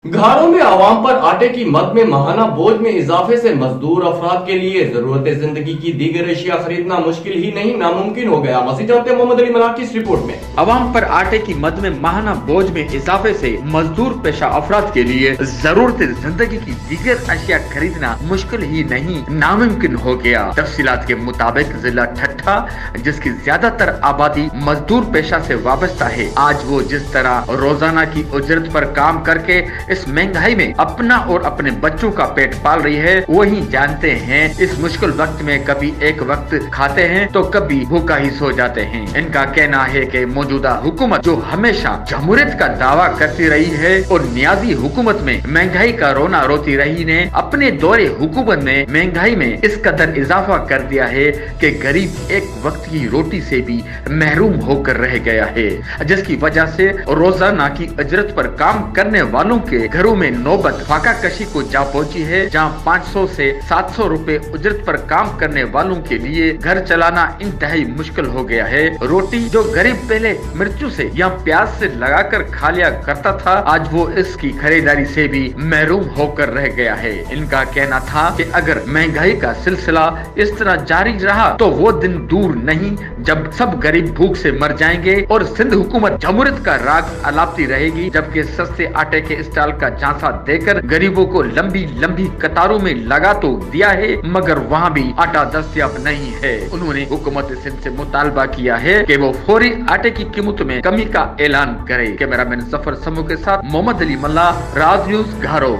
घरों में आवाम पर आटे की मद में माहाना बोझ में इजाफे से मजदूर अफराद के लिए जरूरत जिंदगी की दीगर अशिया खरीदना मुश्किल ही नहीं नामुमकिन हो गया। मजीद जानते हैं मोहम्मद अली मलाक की इस रिपोर्ट में। आवाम पर आटे की मद में माहाना बोझ में इजाफे से मजदूर पेशा अफराद के लिए जरूरत जिंदगी की दीगर अशिया खरीदना मुश्किल ही नहीं नामुमकिन हो गया। तफसीलात के मुताबिक जिला ठट्ठा, जिसकी ज्यादातर आबादी मजदूर पेशा से वाबस्ता है, आज वो जिस तरह रोजाना की उजरत पर काम करके इस महंगाई में अपना और अपने बच्चों का पेट पाल रही है, वही जानते हैं इस मुश्किल वक्त में कभी एक वक्त खाते हैं तो कभी भूखा ही सो जाते हैं। इनका कहना है कि मौजूदा हुकूमत जो हमेशा जमहूरियत का दावा करती रही है और नियाजी हुकूमत में महंगाई का रोना रोती रही ने अपने दौरे हुकूमत में महंगाई में इस कदर इजाफा कर दिया है कि गरीब एक वक्त की रोटी से भी महरूम होकर रह गया है, जिसकी वजह से रोजाना की अजरत पर काम करने वालों के घरों में नौबत फाका कशी को जा पहुंची है, जहां 500 से 700 रुपए उजरत पर काम करने वालों के लिए घर चलाना इंतहाई मुश्किल हो गया है। रोटी जो गरीब पहले मिर्चू से या प्याज से लगाकर खा लिया करता था, आज वो इसकी खरीदारी से भी महरूम होकर रह गया है। इनका कहना था कि अगर महंगाई का सिलसिला इस तरह जारी रहा तो वो दिन दूर नहीं जब सब गरीब भूख से मर जाएंगे और सिंध हुकूमत जमहूरियत का राग अलापती रहेगी, जबकि सस्ते आटे के स्टॉल का झांसा देकर गरीबों को लंबी लंबी कतारों में लगा तो दिया है, मगर वहाँ भी आटा दस्तयाब नहीं है। उन्होंने हुकूमत सिंध से मुतालबा किया है कि वो फौरी आटे की कीमत में कमी का ऐलान करे। कैमरामैन सफर समूह के साथ मोहम्मद अली मल्ला, राज न्यूज, घारो।